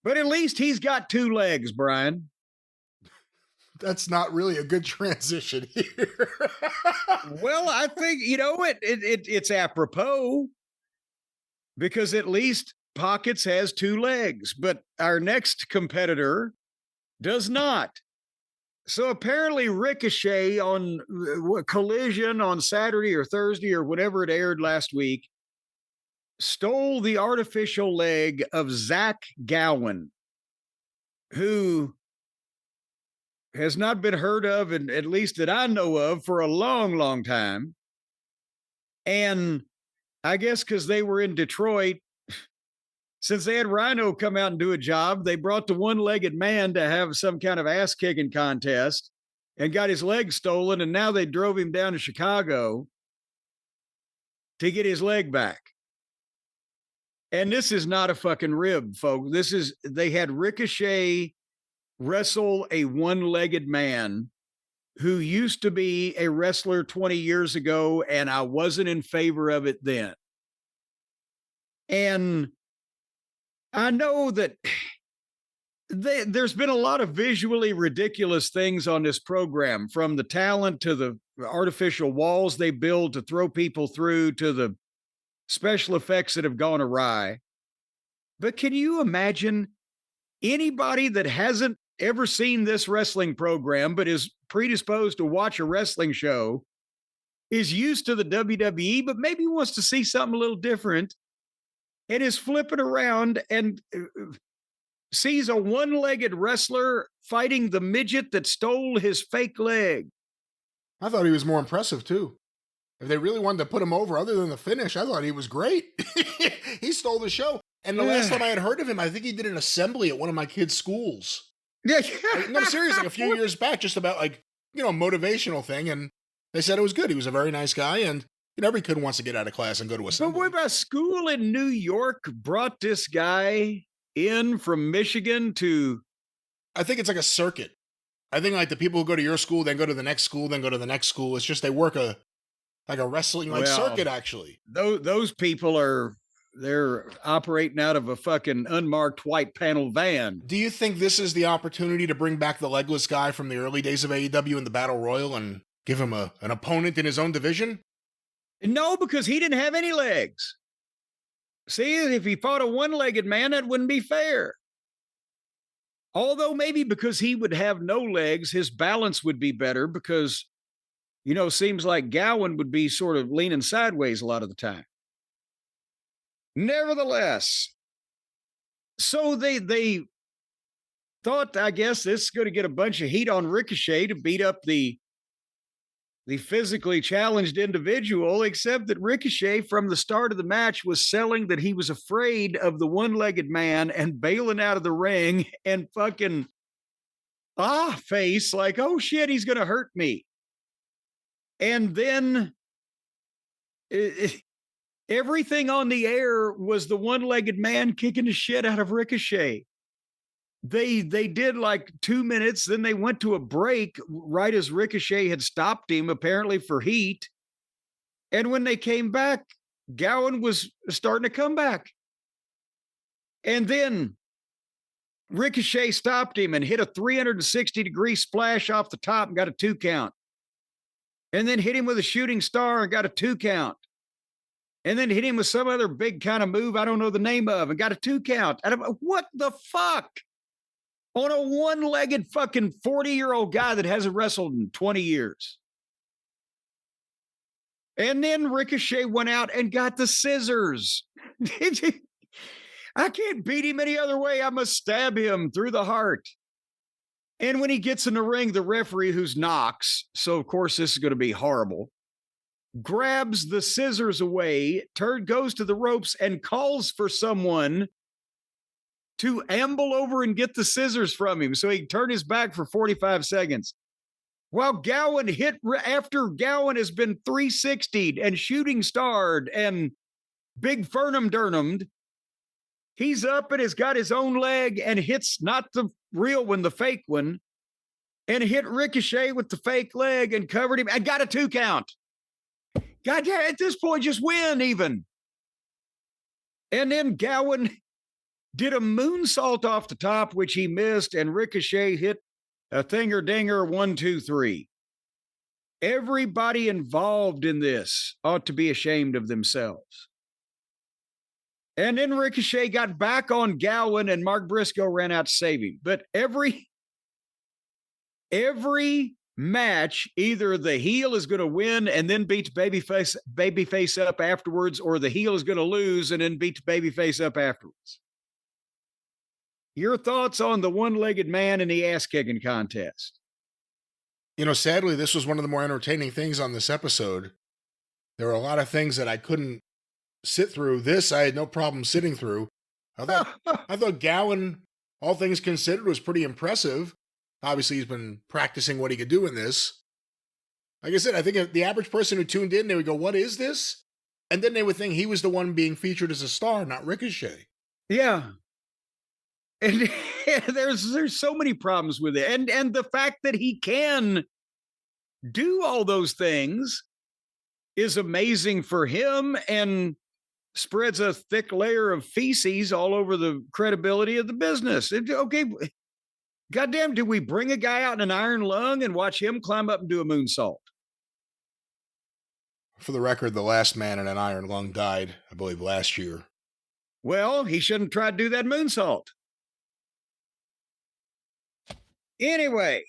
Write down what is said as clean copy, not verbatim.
But at least he's got 2 legs, Brian. That's not really a good transition here. Well, I think, it's apropos because at least Pockets has 2 legs, but our next competitor does not. So apparently Ricochet on Collision on Saturday or Thursday or whenever it aired last week stole the artificial leg of Zach Gowen, who has not been heard of, and at least that I know of, for a long, long time. And I guess because they were in Detroit, since they had Rhino come out and do a job, they brought the one-legged man to have some kind of ass-kicking contest and got his leg stolen, and now they drove him down to Chicago to get his leg back. And this is not a fucking rib, folks. They had Ricochet wrestle a one-legged man who used to be a wrestler 20 years ago, and I wasn't in favor of it then. And I know that there's been a lot of visually ridiculous things on this program, from the talent to the artificial walls they build to throw people through to the special effects that have gone awry. But can you imagine anybody that hasn't ever seen this wrestling program but is predisposed to watch a wrestling show, is used to the WWE, but maybe wants to see something a little different, and is flipping around and sees a one-legged wrestler fighting the midget that stole his fake leg? I thought he was more impressive, too. If they really wanted to put him over, other than the finish, I thought he was great. He stole the show. And the last time I had heard of him, I think he did an assembly at one of my kids' schools. Yeah. No, I'm serious, like a few years back, just about motivational thing. And they said it was good. He was a very nice guy. And every kid wants to get out of class and go to assembly. But what about school in New York brought this guy in from Michigan to... I think it's like a circuit. I think like the people who go to your school, then go to the next school, then go to the next school. It's just they work a wrestling circuit, actually. Those people they're operating out of a fucking unmarked white panel van. Do you think this is the opportunity to bring back the legless guy from the early days of AEW in the Battle Royal and give him an opponent in his own division? No, because he didn't have any legs. See, if he fought a one-legged man, that wouldn't be fair. Although maybe because he would have no legs, his balance would be better because, seems like Gowen would be sort of leaning sideways a lot of the time. Nevertheless, so they thought, I guess, this is going to get a bunch of heat on Ricochet to beat up the physically challenged individual, except that Ricochet from the start of the match was selling that he was afraid of the one-legged man and bailing out of the ring and fucking face like, oh shit, he's going to hurt me. And then everything on the air was the one-legged man kicking the shit out of Ricochet. They did like 2 minutes, then they went to a break right as Ricochet had stopped him, apparently for heat. And when they came back, Gowen was starting to come back. And then Ricochet stopped him and hit a 360-degree splash off the top and got a 2 count. And then hit him with a shooting star and got a 2 count. And then hit him with some other big kind of move I don't know the name of and got a 2 count. What the fuck? On a one-legged fucking 40-year-old guy that hasn't wrestled in 20 years. And then Ricochet went out and got the scissors. I can't beat him any other way. I must stab him through the heart. And when he gets in the ring, the referee, who's Knox, so of course this is going to be horrible, grabs the scissors away, goes to the ropes and calls for someone to amble over and get the scissors from him so he can turn his back for 45 seconds. While Gowen after Gowen has been 360'd and shooting starred and big Fernum-Durnumed, he's up and has got his own leg and hits not the real one, the fake one, and hit Ricochet with the fake leg and covered him and got a 2 count. God, at this point, just win even. And then Gowen did a moonsault off the top, which he missed, and Ricochet hit a thinger dinger 1, 2, 3. Everybody involved in this ought to be ashamed of themselves. And then Ricochet got back on Gowen, and Mark Briscoe ran out to save him. But every match, either the heel is going to win and then beat babyface up afterwards, or the heel is going to lose and then beat babyface up afterwards. Your thoughts on the one-legged man in the ass-kicking contest? You know, sadly, this was one of the more entertaining things on this episode. There were a lot of things that I couldn't sit through. This I had no problem sitting through. I thought Gowen, all things considered, was pretty impressive. Obviously, he's been practicing what he could do in this. Like I said, I think if the average person who tuned in, they would go, "What is this?" And then they would think he was the one being featured as a star, not Ricochet. Yeah. And there's so many problems with it. And the fact that he can do all those things is amazing for him and spreads a thick layer of feces all over the credibility of the business. Okay, goddamn, did we bring a guy out in an iron lung and watch him climb up and do a moonsault? For the record, the last man in an iron lung died, I believe, last year. Well, he shouldn't try to do that moonsault. Anyway,